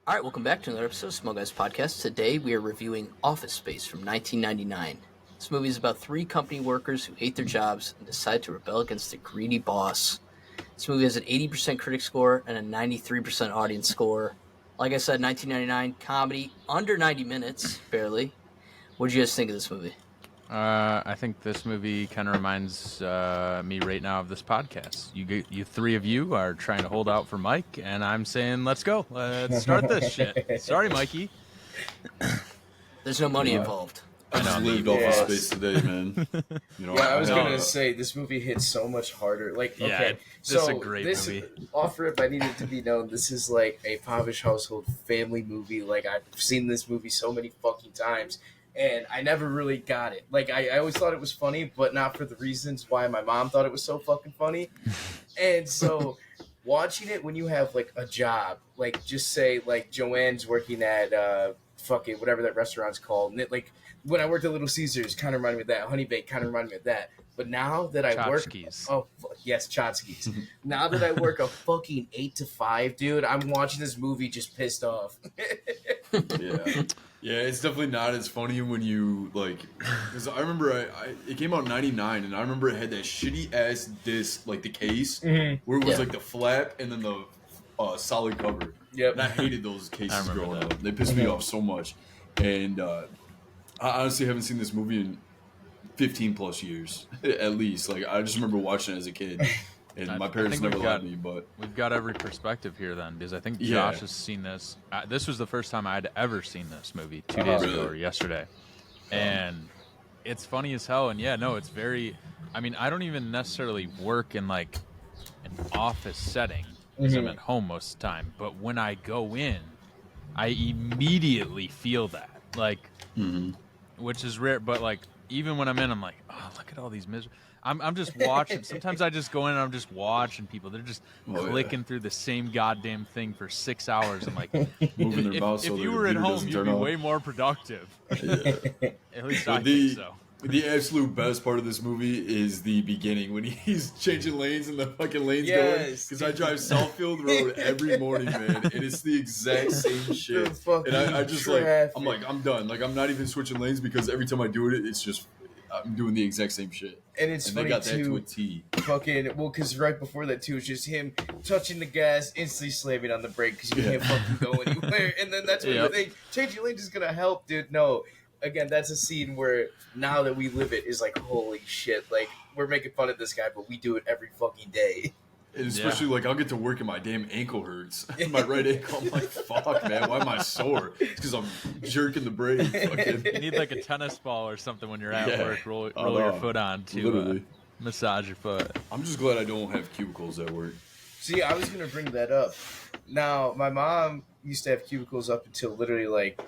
All right, welcome back to another episode of Small Guys Podcast. Today we are reviewing Office Space from 1999. This movie is about three company workers who hate their jobs and decide to rebel against a greedy boss. This movie has an 80% critic score and a 93% audience score. Like I said, 1999 comedy, under 90 minutes, barely. What did you guys think of this movie? I think this movie kind of reminds me right now of this podcast. You three of you are trying to hold out for Mike, and I'm saying, let's go. Let's start this shit. Sorry, Mikey. There's no money Yeah. involved. I just lived off of space today, man. I was gonna say this movie hits so much harder. Like, Yeah, okay, this is a great this movie. off rip, I need it to be known. This is like a Pavish household family movie. Like, I've seen this movie so many fucking times, and I never really got it. Like, I always thought it was funny, but not for the reasons why my mom thought it was so fucking funny. And so, watching it when you have like a job, like just say like Joanne's working at fucking whatever that restaurant's called, and it, like when I worked at Little Caesars, kind of reminded me of that. Honey Bake kind of reminded me of that. But now that I Tchotchkes. work, yes, Chotskis. Now that I work a fucking 8 to 5, dude, I'm watching this movie just pissed off. Yeah, it's definitely not as funny when you like. Because I remember it came out in '99, and I remember it had that shitty ass disc, like the case, where it was like the flap and then the solid cover. Yep. And I hated those cases remember growing that. up. They pissed me off so much. And I honestly haven't seen this movie in 15 plus years, at least. Like, I just remember watching it as a kid. And my parents never let me, but We've got every perspective here then, because I think Yeah. Josh has seen this. This was the first time I'd ever seen this movie 2 days ago or yesterday. And it's funny as hell. And yeah, no, it's very, I mean, I don't even necessarily work in like an office setting because I'm at home most of the time. But when I go in, I immediately feel that, like, which is rare. But like, even when I'm in, I'm like, oh, look at all these miserable. I'm just watching. Sometimes I just go in and I'm just watching people. They're just clicking through the same goddamn thing for 6 hours. I'm like, moving their mouse if so you their were at computer home, doesn't you'd turn be on. way more productive. Yeah. At least But I think so. The absolute best part of this movie is the beginning when he's changing lanes and the fucking lanes Yes. going. Because I drive Southfield Road every morning, man, and it's the exact same shit. The fucking And I just traffic. I'm done. Like, I'm not even switching lanes because every time I do it, it's just I'm doing the exact same shit. And it's And funny they got that to too. a T. Fucking because right before that too, it's just him touching the gas, instantly slamming on the brake because you can't fucking go anywhere. And then that's when you think changing lanes is gonna help, dude. No, again, that's a scene where now that we live it is like, holy shit, like we're making fun of this guy, but we do it every fucking day. And especially, like, I'll get to work and my damn ankle hurts. My right ankle, I'm like, fuck, man, why am I sore? It's because I'm jerking the brake. Fucking. You need like a tennis ball or something when you're at Yeah. work. Roll Oh, your no. foot on to Literally. massage your foot. I'm just glad I don't have cubicles at work. See, I was gonna bring that up. Now, my mom used to have cubicles up until literally like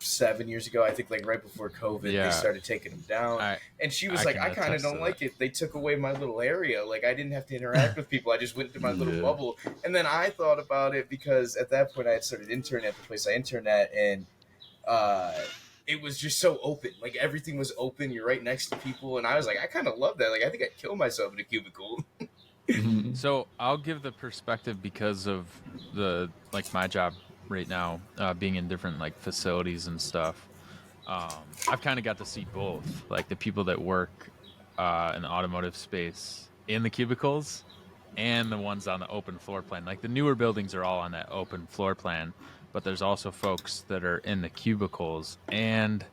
7 years ago. I think like right before COVID, Yeah. they started taking them down. And she was I like, can I kind of attest don't to like that. it. They took away my little area. Like, I didn't have to interact with people. I just went into my little Yeah. bubble. And then I thought about it because at that point I had started interning at the place I interned at, and it was just so open. Like, everything was open. You're right next to people. And I was like, I kind of love that. Like, I think I'd kill myself in a cubicle. So I'll give the perspective because of the like my job right now, being in different like facilities and stuff. I've kind of got to see both, like the people that work in the automotive space in the cubicles and the ones on the open floor plan. Like the newer buildings are all on that open floor plan, but there's also folks that are in the cubicles. And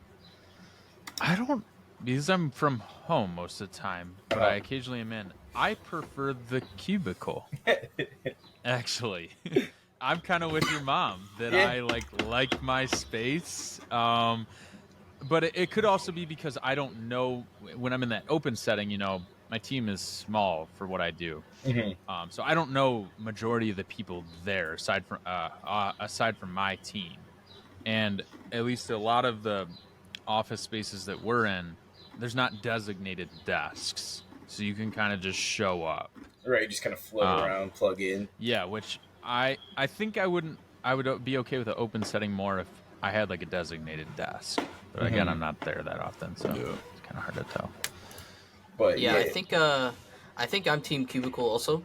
I don't, because I'm from home most of the time, but I occasionally am in. I prefer the cubicle. Actually, I'm kind of with your mom that I like my space. But it could also be because I don't know when I'm in that open setting. You know, my team is small for what I do, so I don't know majority of the people there aside from my team, and at least a lot of the office spaces that we're in, there's not designated desks, so you can kind of just show up. Right, just kind of float around, plug in. Yeah, which I think I would be okay with an open setting more if I had like a designated desk. But again, I'm not there that often, so it's kind of hard to tell. But Yeah, I think I'm Team Cubicle also.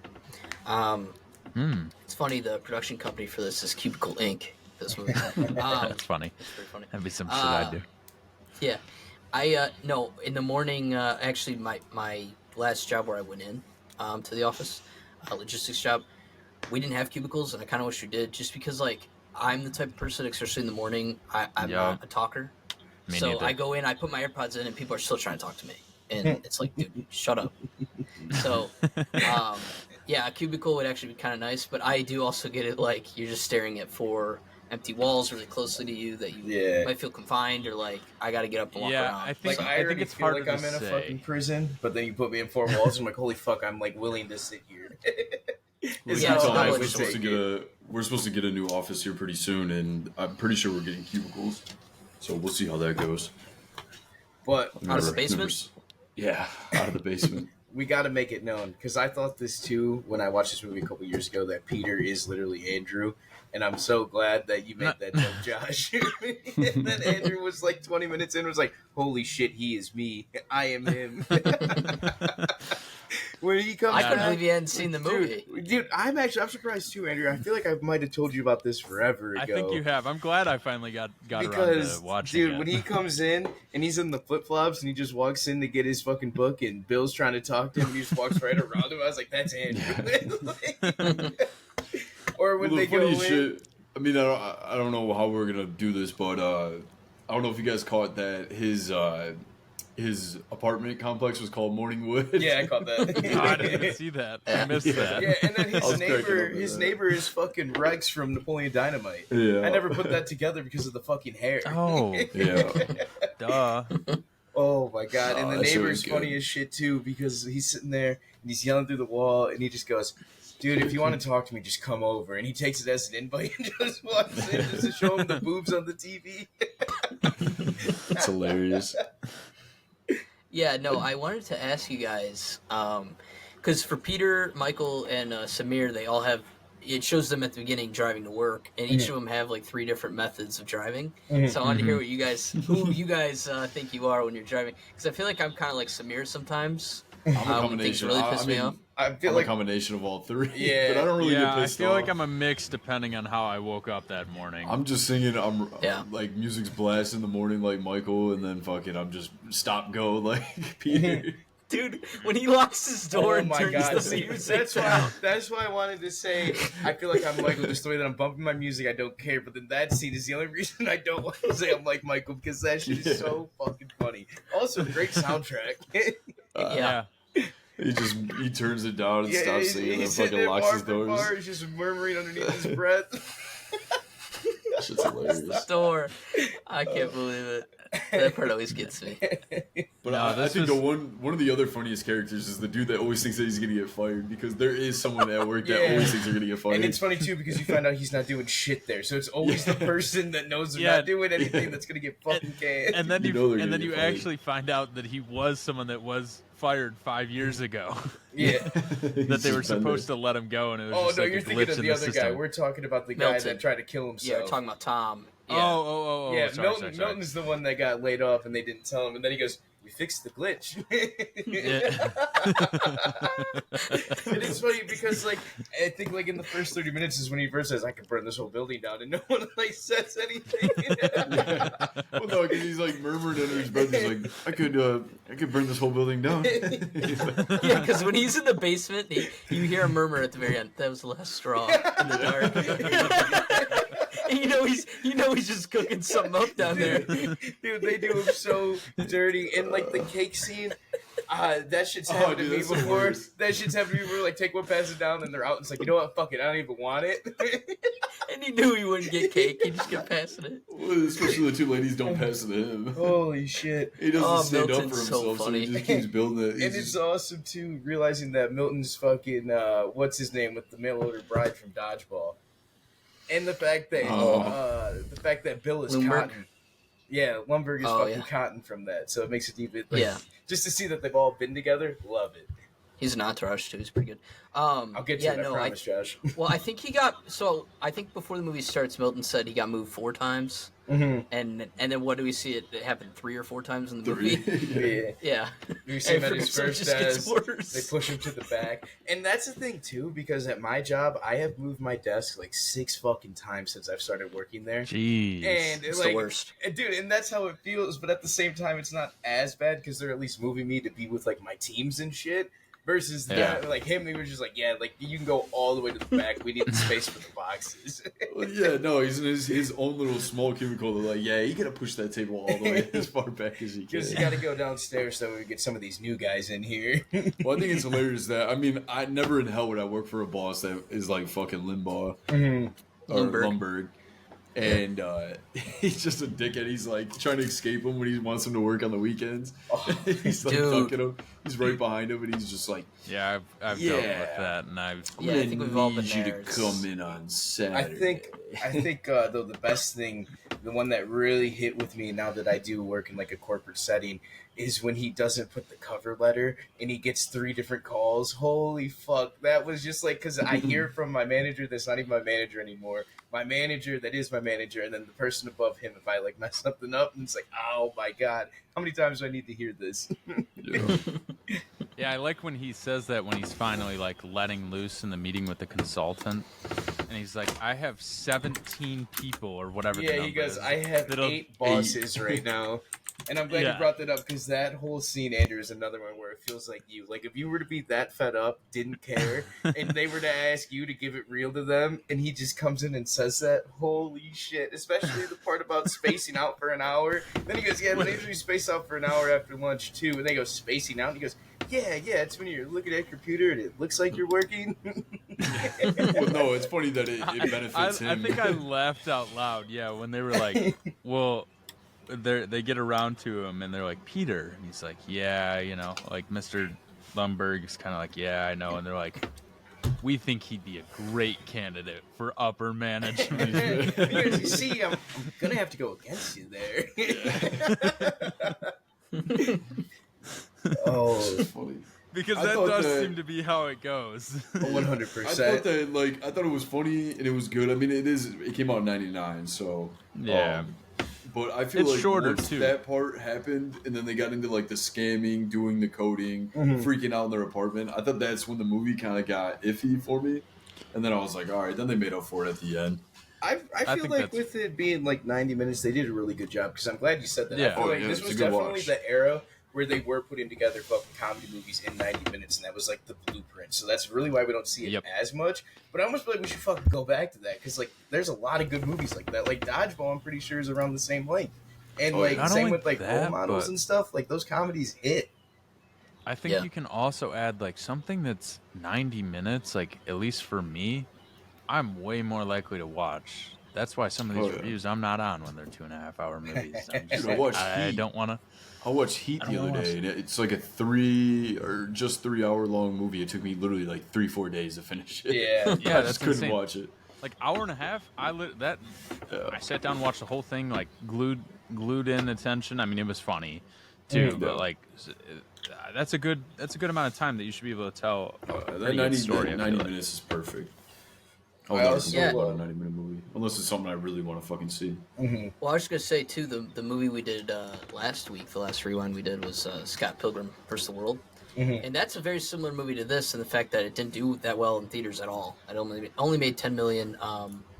It's funny, the production company for this is Cubicle Inc. this movie. That's funny. It's pretty funny. That'd be some shit I'd do. Yeah, no, in the morning. Actually, my last job where I went in to the office, logistics job, we didn't have cubicles, and I kind of wish we did, just because like I'm the type of person, especially in the morning, I'm not a talker. Me So neither. I go in, I put my AirPods in, and people are still trying to talk to me, and it's like, dude, shut up. So, yeah, a cubicle would actually be kind of nice, but I do also get it like you're just staring at four empty walls really closely to you that you might feel confined, or like I got to get up and walk around. I think Like, I think already it's feel harder like I'm to in a say. fucking prison, but then you put me in four walls, I'm like, holy fuck, I'm like willing to sit here. It's Yeah, how it's I double-edged would sword. we're supposed to get a new office here pretty soon, and I'm pretty sure we're getting cubicles. So we'll see how that goes. But Out of the basement? Yeah, out of the basement. we got to make it known, because I thought this too when I watched this movie a couple years ago, that Peter is literally Andrew, and I'm so glad that you made that joke, Josh. And then Andrew was like 20 minutes in, was like, holy shit, he is me, I am him. When he comes I couldn't back, believe you hadn't seen the movie. dude, I'm surprised too, Andrew. I feel like I might have told you about this forever ago. I think you have. I'm glad I finally got around Because, to watching dude, it. when he comes in and he's in the flip flops and he just walks in to get his fucking book and Bill's trying to talk to him and he just walks right around him, I was like, that's Andrew. Or when Well, they the go in. funny shit. I mean, I don't know how we're gonna do this, but I don't know if you guys caught that his apartment complex was called Morningwood. Yeah, I caught that. God, I didn't see that. I missed that. Yeah, and then I was cracking up at his that. neighbor is fucking Rex from Napoleon Dynamite. Yeah. I never put that together because of the fucking hair. Oh, Yeah. duh. Oh my god! And the that shit neighbor's was good. funny as shit too, because he's sitting there and he's yelling through the wall and he just goes, "Dude, if you want to talk to me, just come over." And he takes it as an invite and just walks in just to show him the boobs on the TV. It's hilarious. Yeah, no, I wanted to ask you guys, because for Peter, Michael, and Samir, they all have, it shows them at the beginning driving to work, and each of them have like 3 different methods of driving. So I wanted to hear what you guys, who you guys think you are when you're driving, because I feel like I'm kind of like Samir sometimes. I'm a When things combination. really piss me off. I feel I'm like a combination of all 3. Yeah. But I don't really Yeah, get I pissed feel off. like I'm a mix depending on how I woke up that morning. I'm just singing. Yeah. Like music's blast in the morning, like Michael, and then fucking I'm just stop go like Peter. Dude, when he locks his door oh and my turns god! the See, music down. that's why I wanted to say I feel like I'm Michael. Just the way that I'm bumping my music, I don't care. But then that scene is the only reason I don't want to say I'm like Michael, because that shit is so fucking funny. Also, great soundtrack. Yeah. He turns it down and stops singing, and he's sitting fucking there locks bar his for doors. bar, he's just murmuring underneath his breath. That shit's hilarious. Door. I can't believe it. That part always gets me. But No, I this think was- the one of the other funniest characters is the dude that always thinks that he's gonna get fired, because there is someone at work that Yeah. always thinks they're gonna get fired. And it's funny too because you find out he's not doing shit there, so it's always the person that knows they're Yeah. not doing anything that's gonna get fucking canned. And then You know they're and gonna then get you fired. actually find out that he was someone that was fired 5 years ago. Yeah. That they were supposed to let him go, and it was Oh just no, like you're a thinking glitch of in the the other system. guy. We're talking about the guy Milton. that tried to kill himself. Yeah, we're talking about Tom. Yeah. Oh, Yeah, sorry, Milton sorry. is the one that got laid off and they didn't tell him, and then he goes, "We fixed the glitch." Yeah. And it's funny because, like, I think like in the first 30 minutes is when he first says, "I could burn this whole building down," and no one like says anything. Well, no, because he's like murmuring under his breath. He's like, I could burn this whole building down. Yeah, because when he's in the basement, you hear a murmur at the very end. That was the last straw in the dark. And you know he's just cooking something up down there. Dude, they do him so dirty. And like the cake scene, that shit's happened dude, to me that's the before. worst. That shit's happened to me before. Like, take one, pass it down, and they're out. And it's like, you know what? Fuck it. I don't even want it. And he knew he wouldn't get cake. He just kept passing it. Well, especially the 2 ladies don't pass it to him. Holy shit. He doesn't Oh, stand up for Milton's so himself, so, he funny. just keeps building it. And it's awesome too, realizing that Milton's fucking what's his name with the mail order bride from Dodgeball, and the fact that Bill is Lumberg? Cotton. Yeah, Lumberg is Oh, fucking yeah. Cotton from that, so it makes it even like, Yeah. just to see that they've all been together. Love it. He's an Entourage too. He's pretty good. I'll get to yeah, it. I no, promise, Josh. well, I think he got. So I think before the movie starts, Milton said he got moved 4 times, and then what do we see? It happened 3 or 4 times in the movie. Yeah. Yeah, You see him at And his so it first just gets desk. worse. They push him to the back, and that's the thing too. Because at my job, I have moved my desk like 6 fucking times since I've started working there. Jeez. And It's like, the worst. dude, and that's how it feels. But at the same time, it's not as bad because they're at least moving me to be with like my teams and shit. Versus that, like him, he was just like, yeah, like you can go all the way to the back. We need the space for the boxes. Well, yeah, no, he's in his own little small cubicle. They're like, yeah, you gotta push that table all the way as far back as you can. Because you got to go downstairs so we get some of these new guys in here. Well, I think it's hilarious that I never in hell would I work for a boss that is like fucking Limbaugh or Lumberg. And he's just a dickhead. He's like trying to escape him when he wants him to work on the weekends. He's like ducking him. He's right behind him, and he's just like, Yeah, I've dealt with that, and I think we've all been need you there. to come in on Saturday. I think though the best thing, the one that really hit with me now that I do work in like a corporate setting, is when he doesn't put the cover letter and he gets 3 different calls. Holy fuck, that was just like, because I hear from my manager that's not even my manager anymore, my manager that is my manager, and then the person above him if I like mess something up, and it's like, oh my god, how many times do I need to hear this? Yeah, I like when he says that when he's finally like letting loose in the meeting with the consultant, and he's like, "I have 17 people or whatever." Yeah, he goes, "I have 8 bosses right now." And I'm glad you brought that up because that whole scene, Andrew, is another one where it feels like you. Like if you were to be that fed up, didn't care, and they were to ask you to give it real to them, and he just comes in and says that, holy shit! Especially the part about spacing out for an hour. Then he goes, "Yeah, but I usually space out for an hour after lunch too." And they go spacing out, and he goes, "Yeah, it's when you're looking at your computer and it looks like you're working." Well, no, it's funny that it benefits him. I think I laughed out loud. Yeah, when they were like, "Well." They get around to him and they're like, Peter, and he's like, yeah, you know, like Mr. Lumberg's kind of like, yeah, I know, and they're like, we think he'd be a great candidate for upper management. Because you see, I'm gonna have to go against you there. Oh, it's funny. Because that does seem to be how it goes. 100%. I thought it was funny and it was good. I mean, it came out in '99, so yeah. But I feel it's like shorter once too. that part happened, and then they got into like the scamming, doing the coding, freaking out in their apartment. I thought that's when the movie kind of got iffy for me, and then I was like, all right. Then they made up for it at the end. I feel like with it being like 90 minutes, they did a really good job. Because I'm glad you said that. Yeah. I feel like this was definitely the era where they were putting together fucking comedy movies in 90 minutes, and that was like the blueprint. So that's really why we don't see it as much. But I almost feel like we should fucking go back to that because like there's a lot of good movies like that. Like Dodgeball, I'm pretty sure is around the same length, and same with like role models and stuff. Like those comedies hit. I think you can also add like something that's 90 minutes. Like at least for me, I'm way more likely to watch. That's why some of these reviews I'm not on when they're 2.5 hour movies. I'm just I don't want to. I watched Heat the other day, and it's like a 3 or just 3 hour long movie. It took me literally like 3-4 days to finish it. Yeah, I just couldn't watch it. Like hour and a half, I sat down and watched the whole thing, like glued in attention. I mean, it was funny too, but like that's a good amount of time that you should be able to tell a that 90 story. 90 minutes is perfect. I would never watch a 90-minute movie unless it's something I really want to fucking see. Well, I was just gonna say too, the movie we did last week, the last rewind we did was Scott Pilgrim vs. the World, and that's a very similar movie to this in the fact that it didn't do that well in theaters at all. It only made 10 million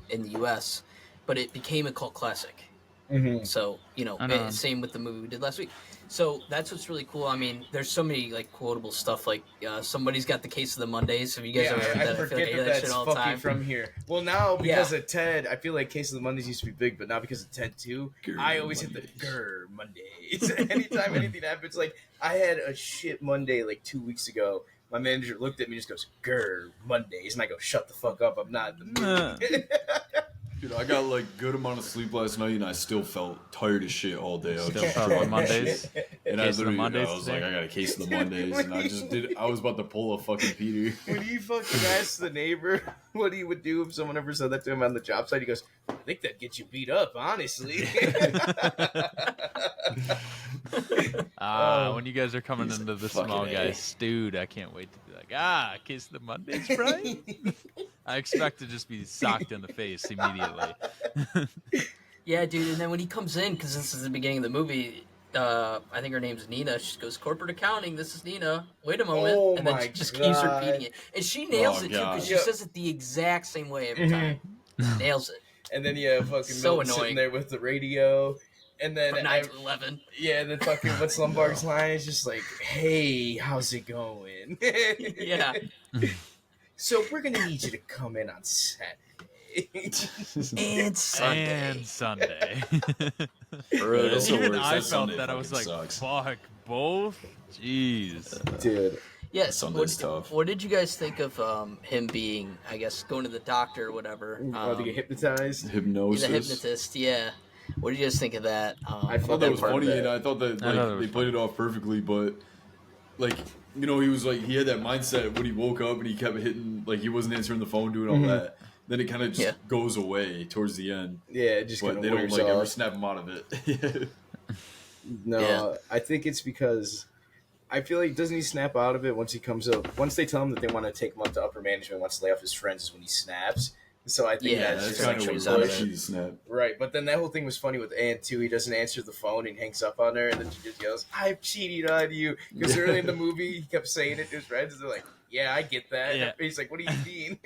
in the U.S., but it became a cult classic. So same with the movie we did last week. So that's what's really cool. I mean, there's so many like quotable stuff. Like somebody's got the case of the Mondays. Have you guys ever heard that? I forget feel like that's shit all the fucking time. from here. Well, now because of Ted, I feel like Case of the Mondays used to be big, but now because of Ted too, I always hit the Grr Mondays. Anytime anything happens, like I had a shit Monday like 2 weeks ago. My manager looked at me and just goes, Grr Mondays, and I go, shut the fuck up. I'm not in the mood. Dude, I got like good amount of sleep last night, and I still felt tired as shit all day. Still felt on Mondays. Yeah, And Case of the I Mondays was today? like, I got a case of the Mondays, and I was about to pull a fucking Peter. When he fucking asked the neighbor what he would do if someone ever said that to him on the job site, he goes, I think that'd get you beat up, honestly. When you guys are coming into the small fucking guy stewed, I can't wait to be like, case of the Mondays, Brian? I expect to just be socked in the face immediately. Yeah, dude. And then when he comes in, because this is the beginning of the movie, I think her name's Nina. She goes, "Corporate accounting. This is Nina. Wait a moment." Oh and then my she just keeps God. repeating it, and she nails Oh, it too God. because she Yeah. says it the exact same way every time. Nails it. And then you have fucking So Milton sitting annoying. there with the radio. And then From 9 to 11. yeah, then fucking what's Lombard's line is just like, "Hey, how's it going?" Yeah. So we're gonna need you to come in on Saturday. And Sunday. And Sunday. Bro, that's the Even worst. I That felt Sunday that. I was like, fucking sucks. fuck, both? Jeez. Dude. Yes. Sunday's tough. What did you guys think of him being, I guess, going to the doctor or whatever? To get hypnotized. He's Hypnosis. a hypnotist, yeah. What did you guys think of that? I thought that was part of funny, it? and I thought that I thought it like was they played it off perfectly. But like, you know, he was like, he had that mindset when he woke up and he kept hitting, like he wasn't answering the phone, doing all that. Then it kind of just goes away towards the end. Yeah, it just But kind of they don't wears like ever off. snap him out of it. No, Yeah. I think it's because I feel like doesn't he snap out of it once he comes up? Once they tell him that they want to take him up to upper management, wants to lay off his friends, is when he snaps. So I think Yeah, that's That's just kind like of she's what out like of it. she snapped. right. But then that whole thing was funny with Anne too. He doesn't answer the phone and hangs up on her, and then she just yells, "I've cheated on you." Because early in the movie, he kept saying it to his friends, and they're like, "Yeah, I get that." Yeah. He's like, "What do you mean?"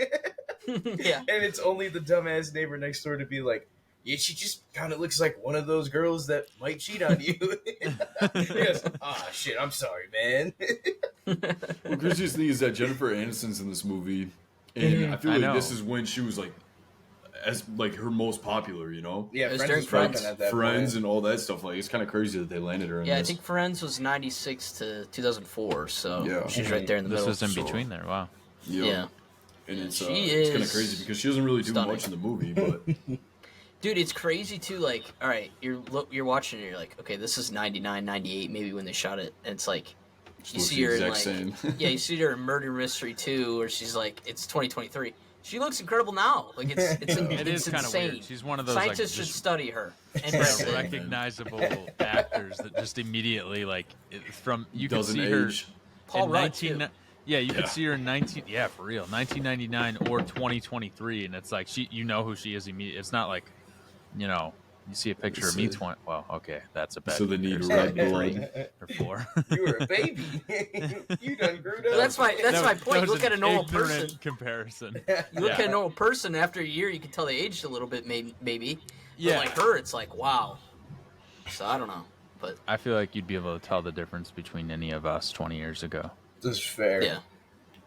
Yeah. And it's only the dumbass neighbor next door to be like, "Yeah, she just kind of looks like one of those girls that might cheat on you." He goes, "Ah, shit, I'm sorry, man." Well, craziest thing is that Jennifer Aniston's in this movie, and I feel I like know. this is when she was like, as like her most popular, you know. Yeah, It was Friends during was popping Friends. at that Friends point. and all that stuff. Like, it's kind of crazy that they landed her in Yeah, I this. think Friends was 96 to 2004, so Yeah. she's right there in the This middle. was in So- between there. Wow. Yep. Yeah. And it's She it's kind of is crazy because she doesn't really do stunning. much in the movie, but Dude, it's crazy too. Like, all right, you're watching it. You're like, okay, this is 99, 98, maybe when they shot it, and it's like you looks see the her in like exact same. yeah, you see her in Murder Mystery 2, where she's like, it's 2023. She looks incredible now. Like it's It it's is kind of insane. weird. She's one of those like Scientists should just study her. And that's it. recognizable actors that just immediately like from you can doesn't see her age. Paul in Rudd 19 too. yeah, you Yeah. could see her in 19 yeah, for real. 1999 or 2023 and it's like you know who she is immediately. It's not like, you know, you see a picture of me 20 well, okay, that's a bad So they need comparison. red Three blood. or 4. You were a baby. You done grew up. Well, that's my point. That You was look at a an normal ignorant person. comparison. You look Yeah. at a normal person after a year, you can tell they aged a little bit, maybe. Yeah. But like her, it's like wow. So I don't know, but I feel like you'd be able to tell the difference between any of us 20 years ago. That's fair. yeah.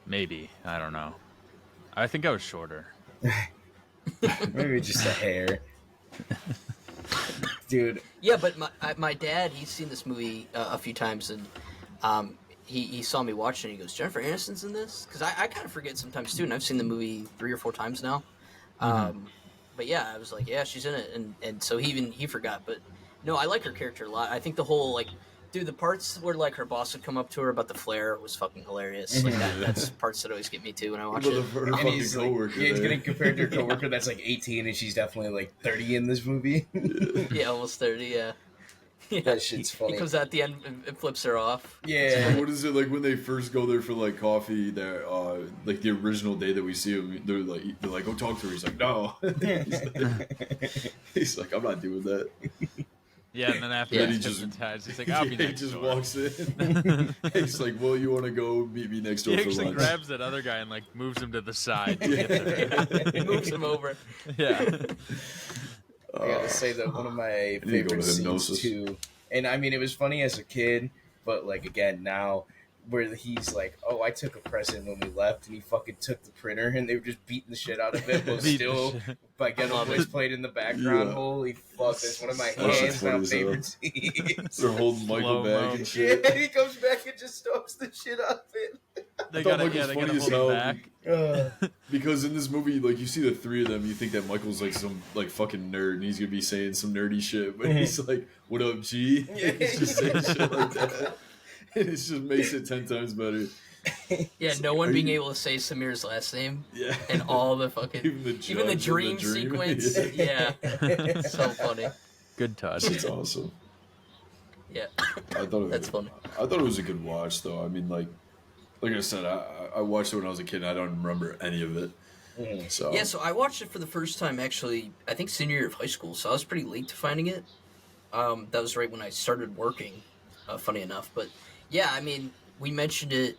Maybe. I don't know. I think I was shorter. Maybe just a hair. Dude, Yeah, but my dad, he's seen this movie a few times, and he saw me watching it. He goes, Jennifer Aniston's in this? Because I kind of forget sometimes, too, and I've seen the movie 3 or 4 times now. But yeah, I was like, yeah, she's in it, and so he forgot. But no, I like her character a lot. I think the whole, like, dude, the parts where, like, her boss would come up to her about the flare was fucking hilarious. Like, that's parts that always get me, too, when I watch But it. her and fucking he's like, coworker. yeah, he's there. getting compared to her coworker that's like 18 and she's definitely like 30 in this movie. Yeah, almost 30, yeah. Yeah. That shit's funny. He comes out at the end and flips her off. Yeah. What is it like when they first go there for like coffee? There, like the original day that we see him, they're like, go talk to her. He's like, no. He's like, I'm not doing that. Yeah, and then after Yeah. he's He just- hypnotized, he's like, I'll be he next just door. walks in. He's like, well, you want to go meet me next door He for actually lunch? grabs that other guy and like moves him to the side. To get to her. Moves him over. Yeah. I gotta say that one of my need to go favorite to scenes hypnosis. too, and I mean it was funny as a kid, but like again now, where he's like, "Oh, I took a present when we left," and he fucking took the printer, and they were just beating the shit out of it, but Beat the still, shit. by Ghetto love Boys it. played in the background. Yeah. Holy fuck, that's one of my That hands shit's funny down as hell. favorite scenes. They're holding Michael Slow-mo. back and shit. Yeah, he comes back and just stomps the shit out of it. They thought gotta, Michael's yeah, they gotta funny as hold hell. him back. Because in this movie, like, you see the three of them, you think that Michael's like some like fucking nerd, and he's gonna be saying some nerdy shit, but he's like, "What up, G?" He's just saying shit like that. It just makes it 10 times better. Yeah, It's no like, one are being you- able to say Samir's last name Yeah, and all the fucking even the dream dream. sequence. Yeah. Yeah, so funny. Good touch. It's awesome. Yeah, I thought that's funny. I thought it was a good watch, though. I mean, like I said, I watched it when I was a kid. And I don't remember any of it. So Yeah, so I watched it for the first time actually. I think senior year of high school, so I was pretty late to finding it. That was right when I started working. Funny enough, but yeah, I mean, we mentioned it.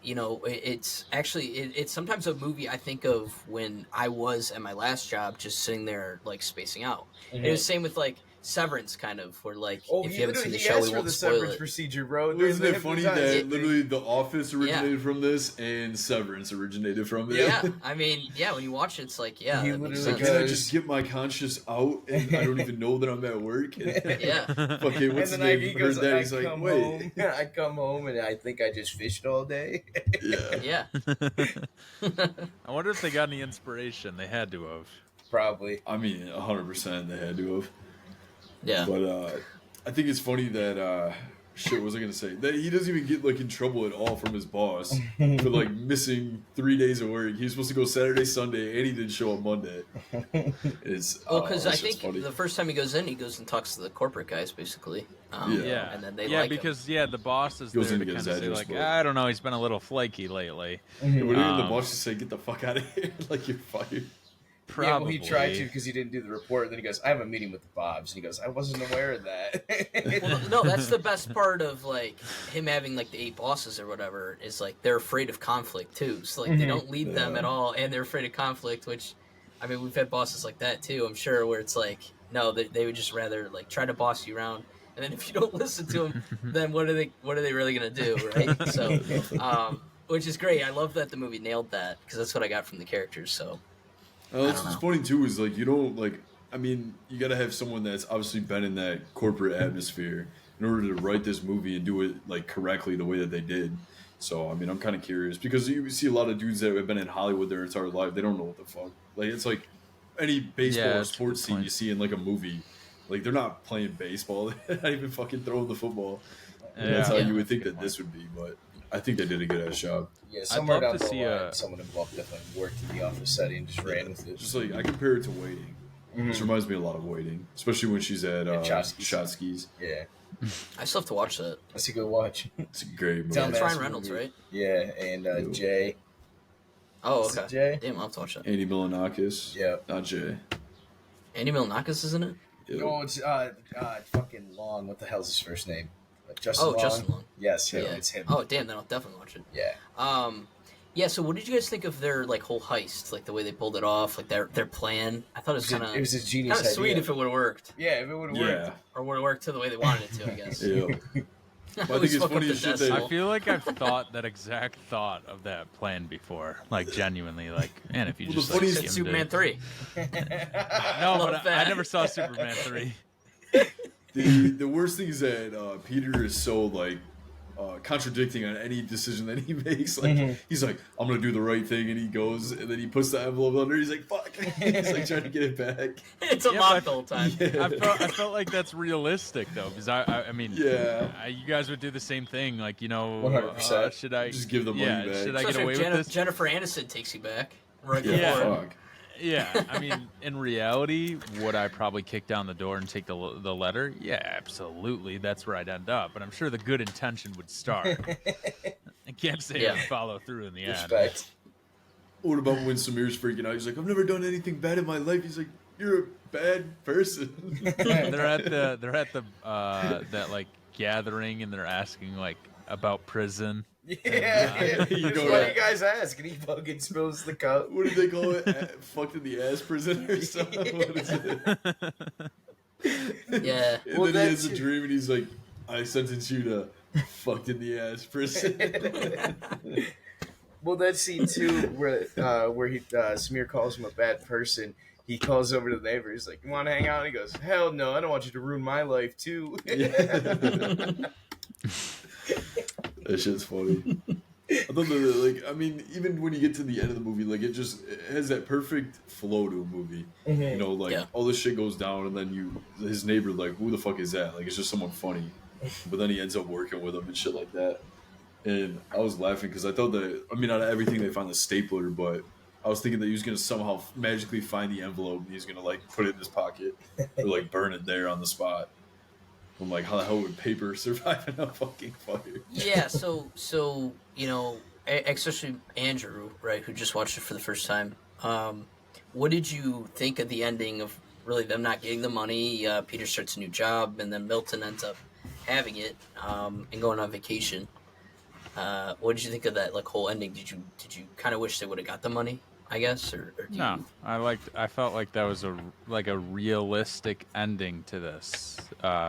It's actually it's sometimes a movie I think of when I was at my last job, just sitting there like spacing out. And it was same with like Severance, kind of, where like if you haven't seen the show, we for won't the spoil severance it. procedure, bro. Isn't it funny that Yeah. literally The Office originated from this and Severance originated from it? Yeah, I mean, yeah, when you watch it, it's like, yeah, He that makes literally sense. Can I goes- just get my conscience out and I don't even know that I'm at work? Yeah, Fucking, what's his name? he Heard goes, that? I He's like, come wait. home. I come home and I think I just fished all day. Yeah. yeah. I wonder if they got any inspiration. They had to have. Probably. I mean, 100% they had to have. Yeah. But I think it's funny that shit. What was I gonna say? That he doesn't even get like in trouble at all from his boss for like missing 3 days of work. He was supposed to go Saturday, Sunday, and he didn't show up Monday. It's Well, because I it's just think funny. the first time he goes in and talks to the corporate guys, basically. Yeah. And then they yeah, like him. because the boss is Goes there in to to get kind his of say address like, book. I don't know, he's been a little flaky lately. But even the Um, boss just say, "Get the fuck out of here!" Like you're fired. Probably. Yeah, well, he tried to because he didn't do the report. And then he goes, I have a meeting with the Bobs. And he goes, I wasn't aware of that. Well, no, that's the best part of like him having like the 8 bosses or whatever is like they're afraid of conflict too. So like they don't lead them at all, and they're afraid of conflict. Which, I mean, we've had bosses like that too. I'm sure where it's like no, they would just rather like try to boss you around, and then if you don't listen to them, then what are they really gonna do, right? So, which is great. I love that the movie nailed that because that's what I got from the characters. So. That's I what's don't funny too is like you don't like. I mean, you got to have someone that's obviously been in that corporate atmosphere in order to write this movie and do it like correctly the way that they did. So I mean, I'm kind of curious because you see a lot of dudes that have been in Hollywood their entire life. They don't know what the fuck. Like it's like any baseball Yeah, or that's a sports good scene point. you see in like a movie. Like they're not playing baseball. They're not even fucking throwing the football. And that's how Yeah. you would think That's a that good this would be. But I think they did a good ass job. Yeah, somewhere love down to the see line, a- someone involved definitely worked in the office setting and just ran with it. Just like I compare it to Waiting. This reminds me a lot of Waiting, especially when she's at Chotskys. Chotskys. Yeah, I still have to watch that. that's a good watch. It's a great movie. Tell me- It's Ryan Dumbass Reynolds, movie. right? Yeah, and Ew. Jay. Oh, Is it okay. Jay? Damn, I'll have to watch that. Andy Milonakis. Yeah. Not Jay. Andy Milonakis is in it? Ew. Oh, it's fucking Long. What the hell's his first name? Justin Oh, Long. Justin Long. Yes, Yeah. it's him. Oh, damn, then I'll definitely watch it. Yeah. Yeah, so what did you guys think of their like whole heist? Like the way they pulled it off, like their plan? I thought it was It was a genius kind of sweet idea. if it would have worked. Yeah, if it would have Yeah. worked. Or would have worked to the way they wanted it to, I guess. Ew. I I think always it's fuck up funny the as shit that- decimal. I feel like I've thought that exact thought of that plan before. Like genuinely, like man, if you Well, the just like, funniest- It's skimmed Superman it. 3. No, Love but I that. never saw Superman 3. The worst thing is that Peter is so like contradicting on any decision that he makes. Like he's like, I'm gonna do the right thing, and he goes, and then he puts the envelope under. He's like, fuck. He's like trying to get it back. It's a Yeah, mock but- the whole time. Yeah. I felt like that's realistic though, because I mean, Yeah. you guys would do the same thing, like 100%. should I Just give the money back. Should I get Especially away if with this? Jennifer Aniston takes you back. Right Yeah. before. Fuck. Yeah, I mean, in reality, would I probably kick down the door and take the letter? Yeah, absolutely. That's where I'd end up. But I'm sure the good intention would start. I can't say Yeah. I'd follow through in the end. Respect. What about when Samir's freaking out? He's like, I've never done anything bad in my life. He's like, you're a bad person. They're at the that like gathering, and they're asking like about prison. Yeah. You That's go what right. you guys ask, and he fucking spills the cup. What did they call it? Fucked in the ass prison or something? What is it? Yeah. And Well, then he has that's- a dream and he's like, I sentence you to fucked in the ass prison. Well, that scene too, where Samir calls him a bad person. He calls over to the neighbor. He's like, "You want to hang out?" And he goes, "Hell no! I don't want you to ruin my life too." That shit's funny. I thought that, I mean, even when you get to the end of the movie, like it has that perfect flow to a movie. You know, like all this shit goes down, and then his neighbor, like, who the fuck is that? Like, it's just someone funny, but then he ends up working with him and shit like that. And I was laughing because I thought that, I mean, out of everything they found the stapler, but I was thinking that he was gonna somehow magically find the envelope and he's gonna like put it in his pocket or like burn it there on the spot. I'm like, how the hell would paper survive in a fucking fire? Yeah, so you know, especially Andrew, right, who just watched it for the first time. What did you think of the ending of really them not getting the money? Peter starts a new job, and then Milton ends up having it and going on vacation. What did you think of that like whole ending? Did you kind of wish they would have got the money? I guess, or no, I felt like that was a realistic ending to this.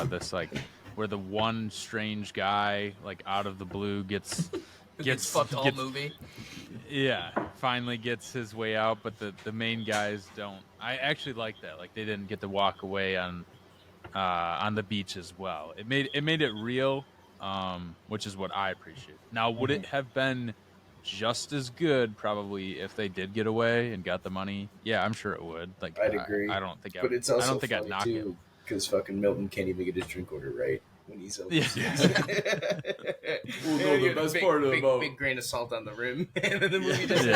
This like where the one strange guy like out of the blue gets fucked all movie. Yeah, finally gets his way out, but the main guys don't. I actually like that. Like they didn't get to walk away on the beach as well. It made it real, which is what I appreciate. Now, would it have been just as good probably if they did get away and got the money? Yeah, I'm sure it would. Like I'd agree. I don't think but it's also I don't think I'd funny knock too because fucking Milton can't even get his drink order right when he's over. Yeah. Well, no, the best part about big grain of salt on the rim, and then the movie just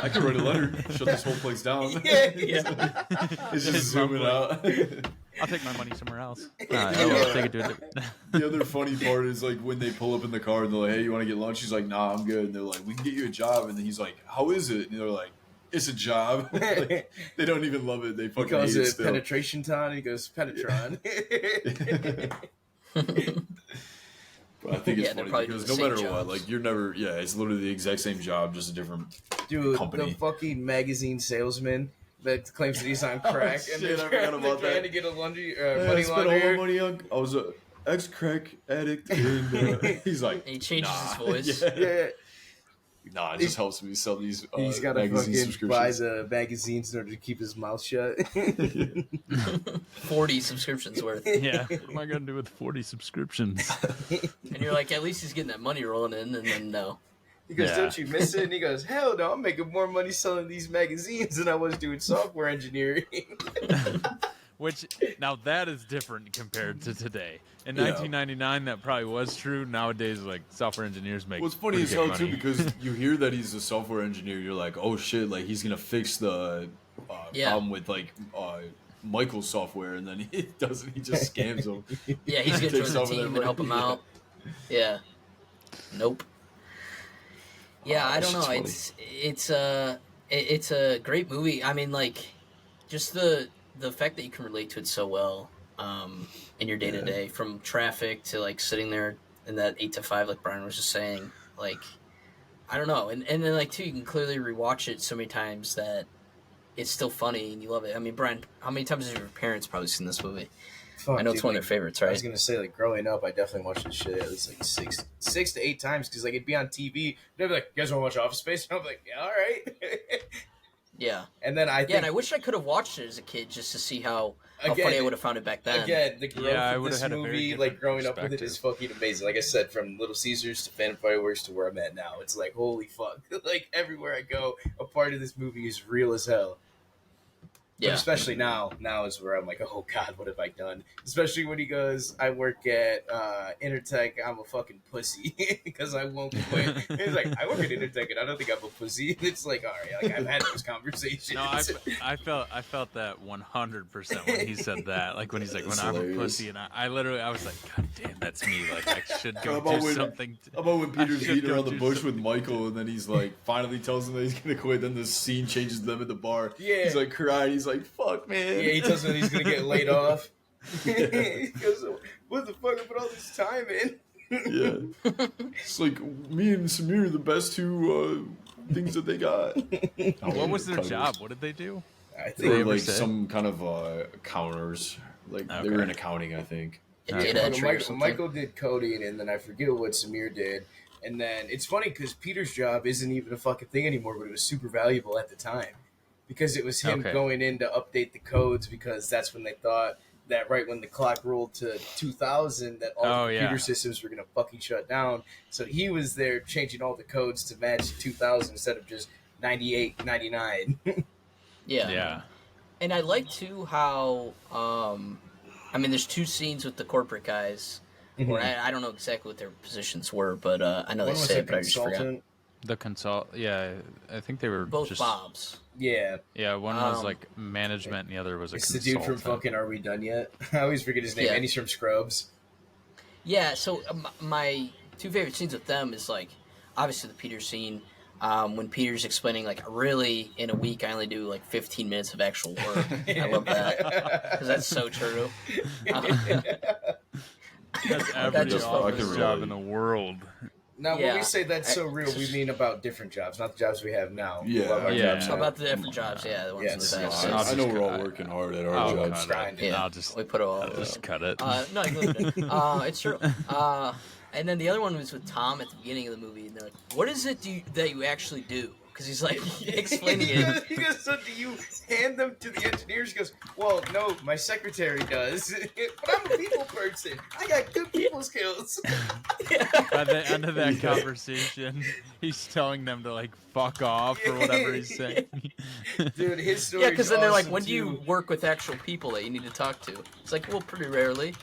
I can write a letter, shut this whole place down. It's just zooming out. I'll take my money somewhere else. I'll take it to The other funny part is like when they pull up in the car and they're like, "Hey, you want to get lunch?" He's like, "Nah, I'm good." And they're like, "We can get you a job." And then he's like, "How is it?" And they're like, "It's a job." Like, they don't even love it. They fucking calls hate it still. penetration time. He goes Penetron. But I think it's funny probably because doing no the matter same what, jobs. like you're never, it's literally the exact same job, just a different Dude, company. the fucking magazine salesman that claims that he's on crack shit, and I they're forgot about trying that. to get a money I spent all my laundry. money on. I was a ex-crack addict, and he's like, And he changes nah. his voice. Yeah, Nah, it just helps me sell these. he's got to magazine fucking buy subscriptions. the magazines in order to keep his mouth shut. 40 subscriptions worth. Yeah. What am I gonna do with 40 subscriptions? And you're like, at least he's getting that money rolling in, and then no. He goes, Yeah. "Don't you miss it?" And he goes, "Hell no, I'm making more money selling these magazines than I was doing software engineering." Which now that is different compared to today. In Yeah. 1999, that probably was true. Nowadays, like software engineers make. Well, it's funny pretty as good hell money. too because you hear that he's a software engineer. You're like, oh shit, like he's gonna fix the problem with like Michael's software, and then he doesn't. He just scams him. Yeah, he's gonna Takes join over the their team and help him money. out. Yeah. Nope. Yeah, I don't know. shit's It's a great movie. I mean, like, just the fact that you can relate to it so well in your day to day, from traffic to like sitting there in that 8 to 5, like Brian was just saying. Like, I don't know, and then like too, you can clearly rewatch it so many times that it's still funny and you love it. I mean, Brian, how many times have your parents probably seen this movie? Fuck, I know dude, it's one of their favorites, right? I was gonna say, like, growing up, I definitely watched this shit at least like six to 8 times because like it'd be on TV. They'd be like, "You guys want to watch Office Space?" And I'm like, "Yeah, all right." Yeah. And then I think, Yeah, and I wish I could have watched it as a kid just to see how funny I would have found it back then. again, the growth Yeah, I of would've this had a very movie, different like growing up with it, perspective. is fucking amazing. Like I said, from Little Caesars to Phantom Fireworks to where I'm at now, it's like holy fuck! Like everywhere I go, a part of this movie is real as hell. But Yeah. especially now is where I'm like, oh god, what have I done? Especially when he goes, I work at Intertech, I'm a fucking pussy because I won't quit. And he's like, I work at Intertech and I don't think I'm a pussy. And it's like, all right, like I've had those conversations. No, I felt that 100% when he said that. Like when he's like, That's when I'm a hilarious. pussy, and I literally, I was like, God damn, that's me. Like I should How go about do when- something. How about when Peter's should beating go around the do bush with something. Michael, and then he's like, finally tells him that he's gonna quit. Then the scene changes them at the bar. Yeah. He's like crying. He's like, "Fuck, man." Yeah, he tells me he's gonna get laid off. He goes, what the fuck? I put all this time in. Yeah. It's like me and Samir are the best two things that they got. What was their job? What did they do? I They think were ever like say? some kind of counters. Like they were Okay. in accounting, I think. Yeah, data entry or something. Michael did coding, and then I forget what Samir did. And then it's funny because Peter's job isn't even a fucking thing anymore, but it was super valuable at the time because it was him Okay. going in to update the codes because that's when they thought that right when the clock rolled to 2000, that all the computer yeah. systems were gonna fucking shut down. So he was there changing all the codes to match 2000 instead of just 98, 99. Yeah. Yeah. And I like too how I mean, there's two scenes with the corporate guys. Or I don't know exactly what their positions were, but I know One they was say a it, but I just forgot. consultant. Yeah, I think they were Both just Bobs. Yeah, Yeah, one was Um, like management, and the other was a it's the consultant. dude from fucking Are We Done Yet? I always forget his name, Yeah. and he's from Scrubs. Yeah, so my two favorite scenes with them is like obviously the Peter scene when Peter's explaining like really in a week I only do like 15 minutes of actual work. I love that because that's so true. That's That every just office fucking job really- in the world. Now, when Yeah. we say that's so real, we mean about different jobs, not the jobs we have now. We Yeah. love our Yeah. jobs How now. about the different jobs? Yeah, the ones Yes, in the yes, past. I'll I just know we're all cut it. working hard at our I'll jobs. cut it. grinding. Yeah. I'll just We put it all. just cut it. No, you can leave it. It's true. And then the other one was with Tom at the beginning of the movie, and they're like, "What is it that you actually do?" Because he's like explaining it. He goes, so do you hand them to the engineers? He goes, well, no, my secretary does. But I'm a people person. I got good people skills. At the end of that conversation, he's telling them to like fuck off or whatever he's saying. Dude, his story Yeah, because then they're like, awesome, "When do you too. work with actual people that you need to talk to?" It's like, well, pretty rarely.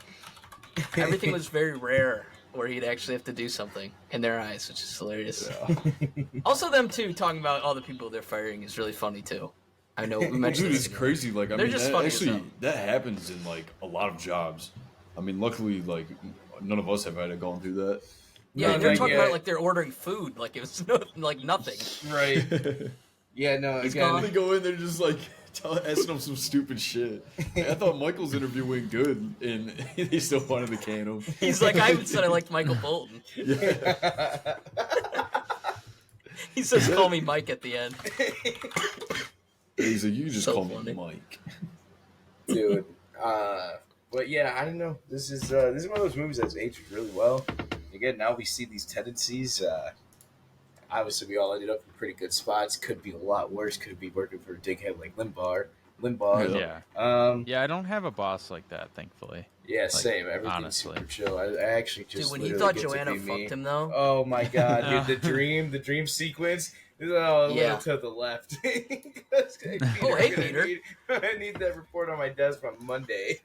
Everything was very rare where he'd actually have to do something in their eyes, which is hilarious. Also, them too talking about all the people they're firing is really funny too. I know we mentioned Dude, this. it's crazy. Like, I They're mean, just that, funny as actually, hell. that happens in like a lot of jobs. I mean, luckily, like none of us have had to go through that. Yeah, No, they're not talking yet. about like they're ordering food, like it was like nothing. Right. Yeah, no, He's again. gone. They go in there just like asking them some stupid shit. I thought Michael's interview went good, and they still wanted to can him. He's like, I even said I liked Michael Bolton. Yeah. He says, "Call me Mike" at the end. He's like, you just So call funny. me Mike. Dude. But yeah, I don't know. This is one of those movies that's aged really well. Again, now we see these tendencies. Obviously, we all ended up in pretty good spots. Could be a lot worse. Could be working for a dickhead like Limbaugh. Yeah. Yeah, I don't have a boss like that, thankfully. Yeah, same. Everything's honestly. super chill. I actually just Dude, when he literally thought get to Joanna be me. fucked him though, Oh my god, dude! The dream sequence. Oh, a Yeah. little to the left. Oh, hey, Peter. I need that report on my desk on Monday.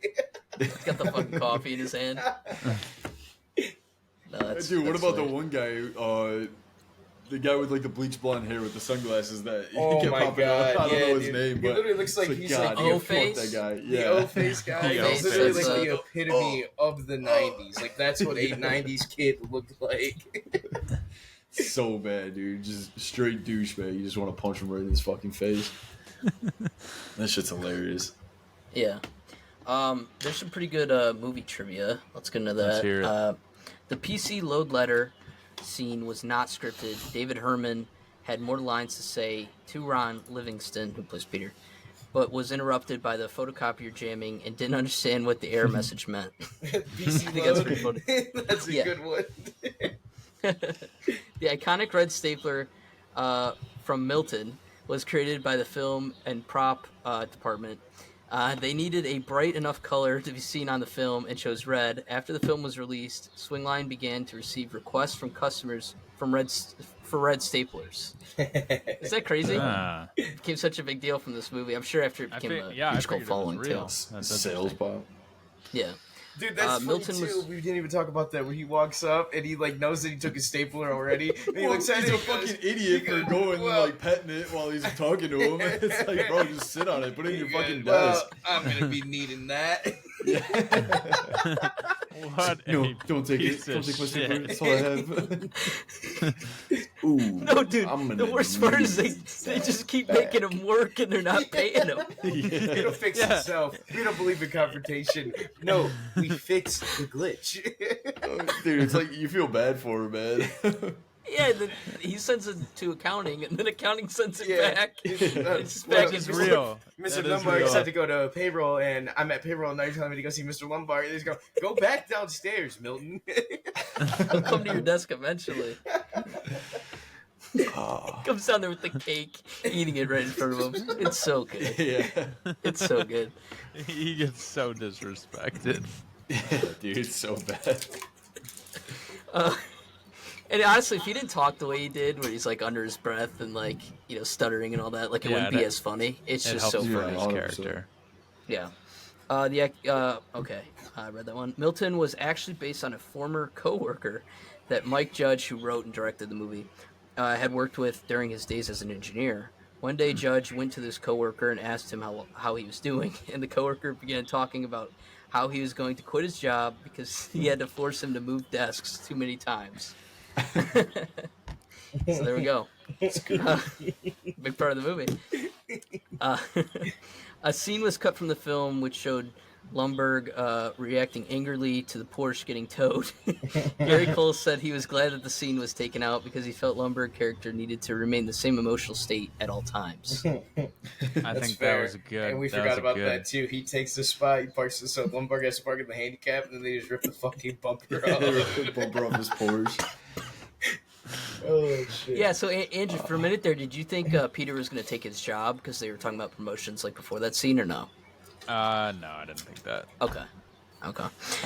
he's got the fucking coffee in his hand. No, Dude, what that's about the hilarious. one guy, the guy with like the bleach blonde hair with the sunglasses that Oh he kept my popping god! up? I don't yeah, know his dude. name, He but literally looks like it's he's God, like yeah, the O-face? fuck that guy. The Yeah. O-face guy. O-face, He's literally that's, like the epitome of the '90s. Like that's what a Yeah. '90s kid looked like. So bad, dude. Just straight douchebag. You just want to punch him right in his fucking face. That shit's hilarious. Yeah. There's some pretty good movie trivia. Let's get into that. Let's hear it. The PC load letter scene was not scripted. David Herman had more lines to say to Ron Livingston, who plays Peter, but was interrupted by the photocopier jamming and didn't understand what the error message meant. PC I think that's load. pretty funny. That's a Yeah. good one. The iconic red stapler from Milton was created by the film and prop department. They needed a bright enough color to be seen on the film and chose red. After the film was released, Swingline began to receive requests from customers for red staplers. Is that crazy? Ah. It became such a big deal from this movie. I'm sure after it became a I huge cult figured it was following real. too. That's Sales interesting. pop. Yeah. Dude, that's funny Milton too. was- We didn't even talk about that. When he walks up and he like knows that he took his stapler already, and he Well, looks at he's it. a and he goes- fucking idiot he for goes, going and "Well, like petting it while he's talking to him. It's like, bro, just sit on it. Put it in your he fucking goes, well, desk. I'm gonna be needing that. What No, a don't take it. piece Don't of take my shit. stapler. That's all I have. Ooh. No, dude. I'm The gonna worst part is need they just keep back. making him work and they're not paying him. It'll fix Yeah. itself. We don't believe in confrontation. No, we fix the glitch. Dude, it's like you feel bad for him, man. Yeah, then he sends it to accounting, and then accounting sends it Yeah. back. It's just Well, back It's in Mr. real. Mr. That is Lombard real. had to go to payroll, and I'm at payroll, and now you're telling me to go see Mr. Lombard. And he's going, go back downstairs, Milton. He'll come to your desk eventually. Oh. Comes down there with the cake, eating it right in front of him. It's so good. Yeah. It's so good. He gets so disrespected. Yeah, dude, it's so bad. And honestly, if he didn't talk the way he did, where he's like under his breath and like stuttering and all that, like it wouldn't be as funny. It's It just helps so for funny. his 100%. character. Yeah. Okay, I read that one. Milton was actually based on a former coworker that Mike Judge, who wrote and directed the movie, had worked with during his days as an engineer. One day, Judge went to this coworker and asked him how he was doing, and the coworker began talking about how he was going to quit his job because he had to force him to move desks too many times. So there we go. Big part of the movie. A scene was cut from the film which showed Lumberg reacting angrily to the Porsche getting towed. Gary Cole said he was glad that the scene was taken out because he felt Lumberg character needed to remain the same emotional state at all times. I think that was good. And we forgot about that too. He takes the spot, he parks it so Lumberg has to park in the handicap, and then they just rip the fucking bumper off. They ripped the bumper off his Porsche. Oh shit. Yeah, so Andrew, for a minute there, did you think Peter was going to take his job because they were talking about promotions like before that scene, or no? No, I didn't think that. Okay. I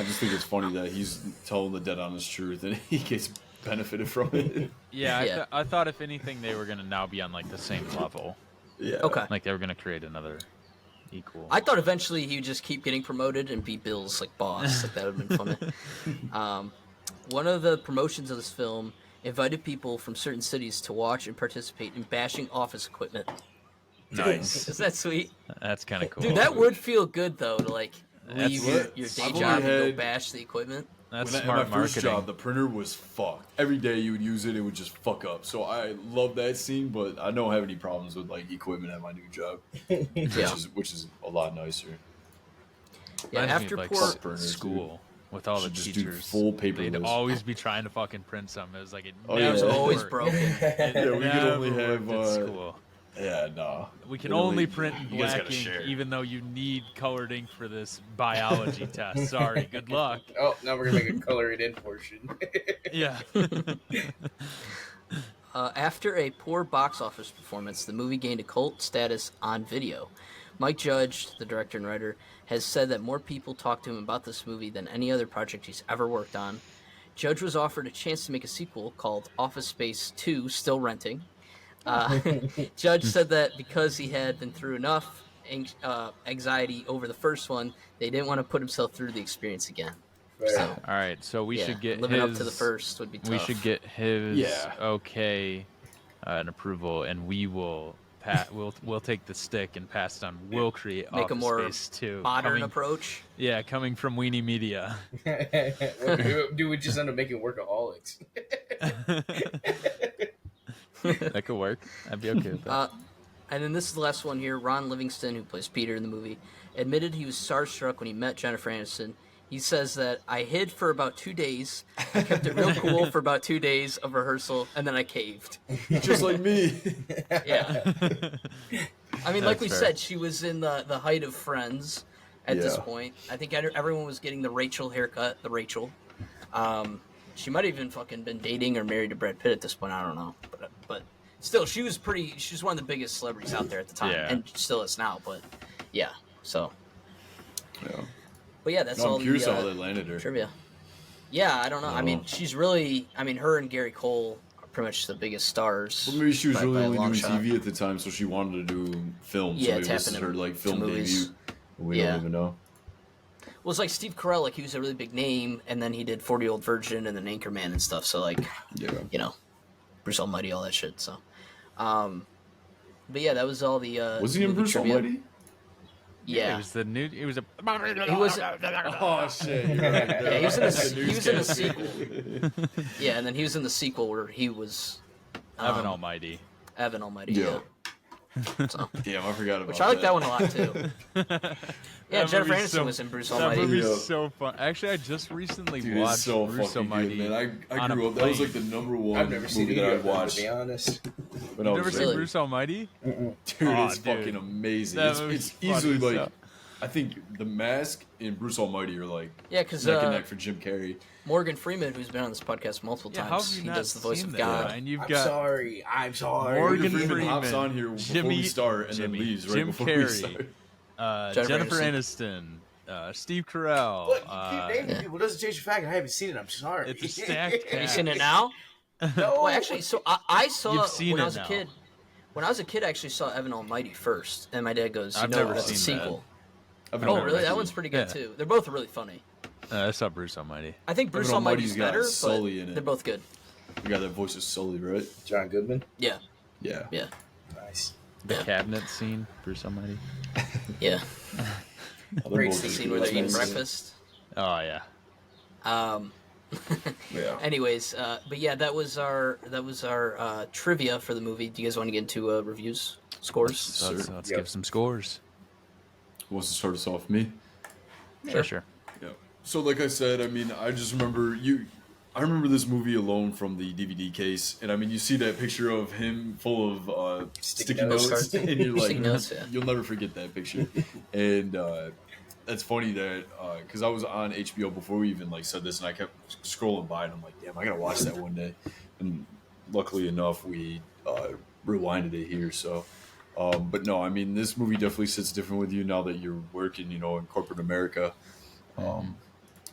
just think it's funny that he's telling the dead honest truth and he gets benefited from it. Yeah, I thought if anything, they were gonna now be on like the same level. Yeah. Okay. Like they were gonna create another equal. I thought eventually he would just keep getting promoted and be Bill's like boss. Like that would have been funny. One of the promotions of this film invited people from certain cities to watch and participate in bashing office equipment. Nice. Isn't that sweet? That's kind of cool. Dude, that would feel good though to like leave your lit. day I've job and only go had- bash the equipment. That's When smart at my first marketing. job, the printer was fucked. Every day you would use it, it would just fuck up. So I love that scene, but I don't have any problems with like equipment at my new job, which is a lot nicer. Yeah, Reminds me after of, like poor burners, school with all the Should just do teachers, full they'd paperless. always be trying to fucking print something. It was like it Oh, never it was yeah. always worked. broken. It Yeah, we could never only have, worked at school. Yeah, no. We can Literally, only print you guys black gotta ink, share. even though you need colored ink for this biology test. Sorry, good luck. Oh, now we're gonna make a color it in portion. Yeah. After a poor box office performance, the movie gained a cult status on video. Mike Judge, the director and writer, has said that more people talked to him about this movie than any other project he's ever worked on. Judge was offered a chance to make a sequel called Office Space 2, Still Renting. Judge said that because he had been through enough anxiety over the first one, they didn't want to put himself through the experience again. So, All right, so we should get living his, up to the first would be tough. We should get his Yeah. okay and approval, and we will we'll take the stick and pass it on. We'll create Make a Office more Space 2. modern approach. Yeah, coming from Weenie Media. Do we just end up making workaholics? That could work. I'd be okay with that. And then this is the last one here. Ron Livingston, who plays Peter in the movie, admitted he was starstruck when he met Jennifer Aniston. He says that I hid for about 2 days. I kept it real cool for about 2 days of rehearsal, and then I caved. Just like me. Yeah. I mean, like That's we fair. said, she was in the height of Friends at this Yeah. point. I think everyone was getting the Rachel haircut, the Rachel. She might have even fucking been dating or married to Brad Pitt at this point. I don't know. But still, she was one of the biggest celebrities out there at the time, Yeah. and still is now. But yeah, so. Yeah. But yeah, that's No, all I'm curious the how they landed her. trivia. Yeah, I don't know. I No. mean, she's really. I mean, her and Gary Cole are pretty much the biggest stars. Well, maybe she was by really a only long doing shot. TV at the time, so she wanted to do film. Yeah, so maybe this is tapping her like into film movies. debut. We Yeah. don't even know. Well, it's like Steve Carell. Like he was a really big name, and then he did 40-Year-Old Virgin and then Anchorman and stuff. So like, Yeah. you know, Bruce Almighty, all that shit. So, but yeah, that was all the. Was he in movie Bruce trivia. Almighty? Yeah. It was the new. It was a. He was. Oh shit! You're right. Yeah, he was in That's a, the he was in a newscast. sequel. Yeah, and then he was in the sequel where he was Evan Almighty. Evan Almighty. Yeah. Yeah. So, Damn, I forgot about which I like that one a lot too. Yeah, That Jennifer movie's Aniston so- was in Bruce That Almighty. movie's Yeah. so fun. Actually, I just recently Dude, it's watched so Bruce fucking Almighty. good, man. I on a grew up. That was plane. like the number one I've never seen movie either that I of them, watched to be honest. when I You've was never young. seen Bruce Almighty? Dude, Aw, it's dude. fucking amazing. That It's movie's easily funny as like, I think The Mask and Bruce Almighty are like because neck and neck for Jim Carrey. Morgan Freeman, who's been on this podcast multiple Yeah, times, how have you he not does the voice seen of that, God. Ryan? You've I'm got sorry. Morgan Freeman hops Freeman, on here before Jimmy, we start and Jimmy, then leaves right Jim before we Carrey, start. Jennifer Aniston, Steve Carell. Look, you keep naming people. It doesn't change the fact I haven't seen it. I'm sorry. It's a stacked Have you seen it now? No. Well, actually, so I saw You've seen when I it was now. a kid. When I was a kid, I actually saw Evan Almighty first, and my dad goes, I've "No, never that's a seen sequel." I've Oh, never really? That actually- one's pretty good Yeah. too. They're both really funny. I saw Bruce Almighty. I think Bruce Evan Almighty's Almighty's got better, Sully in but it. they're both good. You got that voice of Sully, right? John Goodman. Yeah, Yeah. yeah, Nice. The Yeah. cabinet scene, Bruce Almighty. yeah. Oh, they're Great both The good. scene where they're eating That's nice. breakfast. Oh yeah. Yeah. Anyways, but yeah, that was our trivia for the movie. Do you guys want to get into reviews, scores? So let's Yep. give some scores. Who wants to start us off? Me? Sure. Yeah. So, like I said, I mean, I just remember I remember this movie alone from the DVD case, and I mean, you see that picture of him full of sticky Sticky notes, notes. and you're like, Sticky notes, yeah. you'll never forget that picture. And that's funny that because I was on HBO before we even like said this, and I kept scrolling by, and I'm like, damn, I gotta watch that one day. And luckily enough, we rewinded it here. So, but no, I mean, this movie definitely sits different with you now that you're working, you know, in corporate America.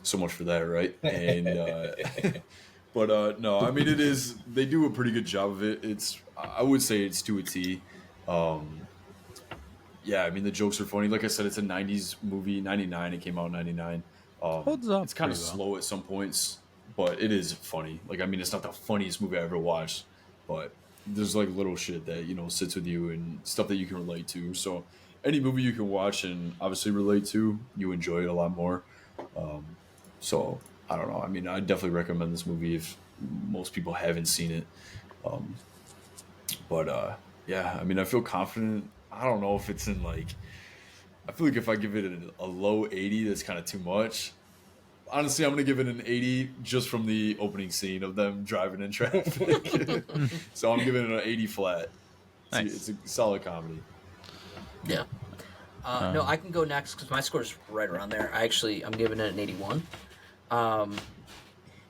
So much for that, right? And but no, I mean, they do a pretty good job of it. I would say it's to a T. Yeah, I mean, the jokes are funny. Like I said, it's a 90s movie, 99. It came out in 99. Holds up It's kind of pretty well. slow at some points, but it is funny. Like, I mean, it's not the funniest movie I ever watched, but there's like little shit that, you know, sits with you and stuff that you can relate to. So any movie you can watch and obviously relate to, you enjoy it a lot more. So I don't know. I mean, I definitely recommend this movie if most people haven't seen it. But yeah, I mean, I feel confident. I don't know if it's in like. I feel like if I give it a low 80, that's kind of too much. Honestly, I'm gonna give it an 80 just from the opening scene of them driving in traffic. So I'm giving it an 80 flat. Nice. It's a solid comedy. Yeah. No, I can go next because my score's right around there. I'm giving it an 81.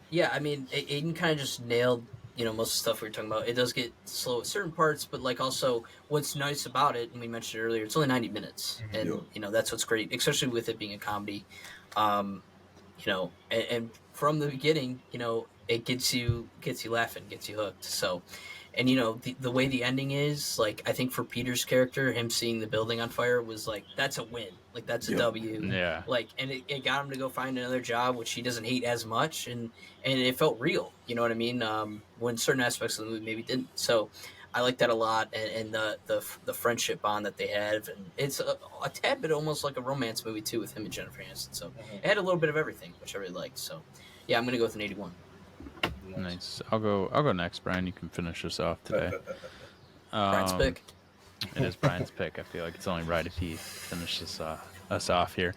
Yeah, I mean, Aiden kind of just nailed, you know, most of the stuff we were talking about. It does get slow at certain parts, but like also what's nice about it, and we mentioned it earlier, it's only 90 minutes, and Yeah. you know that's what's great, especially with it being a comedy. You know, and from the beginning, you know, it gets you laughing, gets you hooked. So. And, you know, the way the ending is, like, I think for Peter's character, him seeing the building on fire was, like, that's a win. Like, that's a Yeah. W. Yeah. Like, and it got him to go find another job, which he doesn't hate as much. And it felt real, you know what I mean? When certain aspects of the movie maybe didn't. So I like that a lot. And the friendship bond that they have. And it's a tad bit almost like a romance movie, too, with him and Jennifer Aniston. So it had a little bit of everything, which I really liked. So, yeah, I'm going to go with an 81. Nice. I'll go next, Brian. You can finish us off today. Brian's pick. It is Brian's pick. I feel like it's only right if he finishes us off here.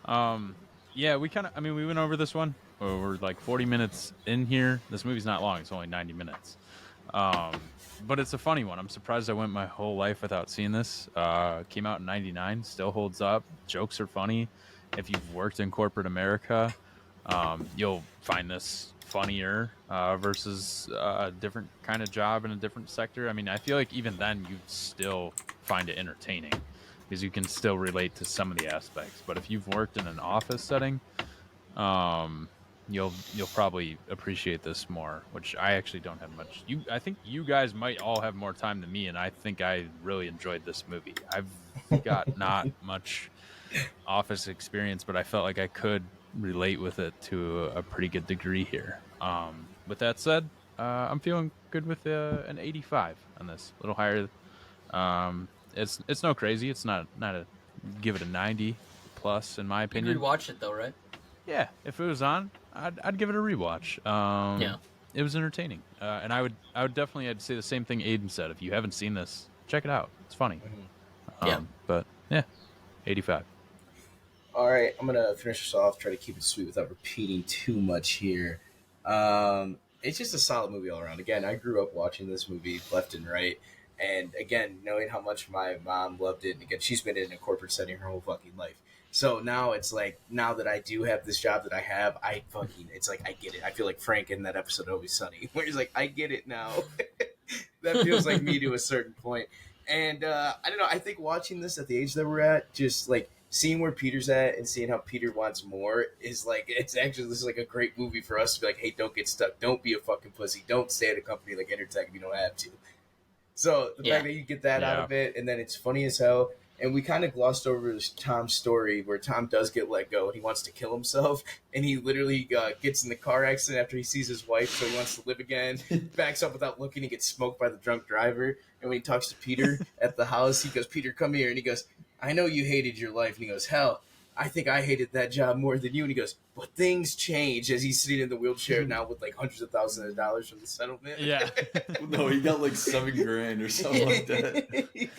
Yeah, we went over this one. We're like 40 minutes in here. This movie's not long. It's only 90 minutes. But it's a funny one. I'm surprised I went my whole life without seeing this. Came out in 99. Still holds up. Jokes are funny. If you've worked in corporate America, you'll find this funnier versus a different kind of job in a different sector. I mean, I feel like even then you'd still find it entertaining because you can still relate to some of the aspects. But if you've worked in an office setting, you'll probably appreciate this more, which I actually don't have much. I think you guys might all have more time than me, and I think I really enjoyed this movie. I've got not much office experience, but I felt like I could relate with it to a pretty good degree here. With that said, I'm feeling good with an 85 on this, a little higher. It's no crazy. It's not a give it a 90 plus in my You opinion. rewatch it, though, right? Yeah, if it was on, I'd give it a rewatch. Yeah. It was entertaining, and I would definitely I'd say the same thing Aiden said. If you haven't seen this, check it out. It's funny. Yeah. But yeah, 85. All right, I'm gonna finish this off. Try to keep it sweet without repeating too much here. It's just a solid movie all around. Again, I grew up watching this movie left and right, and again, knowing how much my mom loved it. And again, she's been in a corporate setting her whole fucking life. So now it's like, now that I do have this job that I have, it's like I get it. I feel like Frank in that episode of Always Sunny, where he's like, I get it now. That feels like me to a certain point. And I don't know. I think watching this at the age that we're at, just like seeing where Peter's at and seeing how Peter wants more is like, this is like a great movie for us to be like, hey, don't get stuck. Don't be a fucking pussy. Don't stay at a company like Intertech if you don't have to. So the fact that you get that out of it, and then it's funny as hell. And we kind of glossed over this Tom's story where Tom does get let go and he wants to kill himself. And he literally gets in the car accident after he sees his wife, so he wants to live again. Backs up without looking. He gets smoked by the drunk driver. And when he talks to Peter at the house, he goes, Peter, come here. And he goes, I know you hated your life. And he goes, hell, I think I hated that job more than you. And he goes, but things change, as he's sitting in the wheelchair now with like hundreds of thousands of dollars from the settlement. Yeah. No, he got like $7,000 or something like that.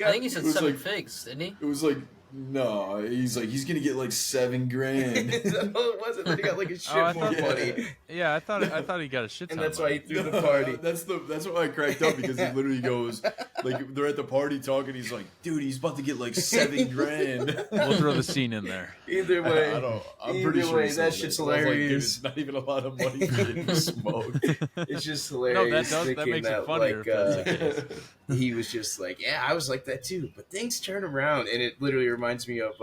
I think he said 7 figs, didn't he? It was like, no, he's gonna get like $7,000. It wasn't. Then he got like a shit more money. Yeah, I thought he got a shit ton. And that's of money. why he threw the party. That's why I cracked up, because he literally goes, like, they're at the party talking. He's like, dude, he's about to get like $7,000. We'll throw the scene in there. Either way, I'm pretty sure that shit's hilarious. Like, dude, it's not even a lot of money for getting smoked. It's just hilarious. No, that makes it funnier. Like, if that's the case. he was just like, yeah, I was like that too, but things turn around, and it literally reminds me of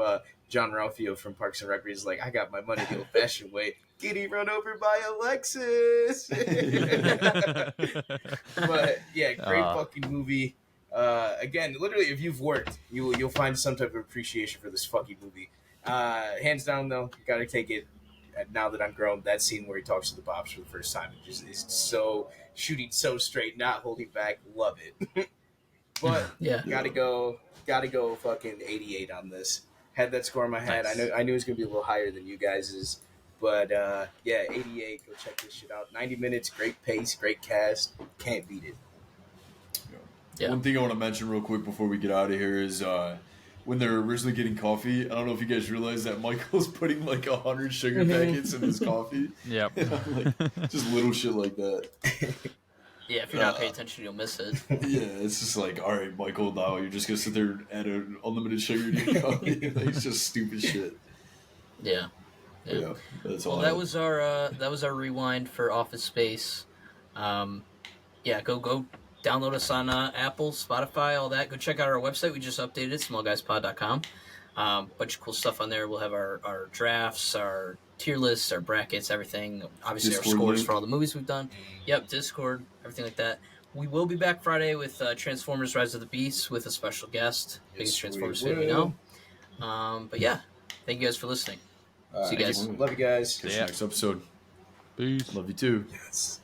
John Ralphio from Parks and Rec. He's like, I got my money the old-fashioned way. Getting run over by a Lexus. But yeah, great fucking movie. Again, literally, if you've worked, you'll find some type of appreciation for this fucking movie. Hands down, though, you gotta take it. Now that I'm grown, that scene where he talks to the Bobs for the first time, it just is so shooting so straight, not holding back. Love it. But Yeah. gotta go fucking 88 on this. Had that score in my head. Nice. I knew it was gonna be a little higher than you guys's, but yeah, 88. Go check this shit out. 90 minutes, great pace, great cast. Can't beat it. Yeah. One thing I want to mention real quick before we get out of here is when they're originally getting coffee, I don't know if you guys realize that Michael's putting like 100 sugar packets in his coffee. Yep. Like, just little shit like that. Yeah, if you're not paying attention, you'll miss it. Yeah, it's just like, all right, Michael, now you're just gonna sit there and add an unlimited sugar to your coffee. Like, it's just stupid shit. Yeah. Yeah, that's all. Well, that was our rewind for Office Space. Yeah, go download us on Apple, Spotify, all that. Go check out our website. We just updated it, smallguyspod.com. Bunch of cool stuff on there. We'll have our drafts, our tier lists, our brackets, everything. Obviously, Discord our scores link. for all the movies we've done. Yep, Discord, everything like that. We will be back Friday with Transformers: Rise of the Beasts with a special guest, biggest Transformers fan we know. But yeah, thank you guys for listening. See you guys. Love you guys. Catch you next episode. Peace. Love you too. Yes.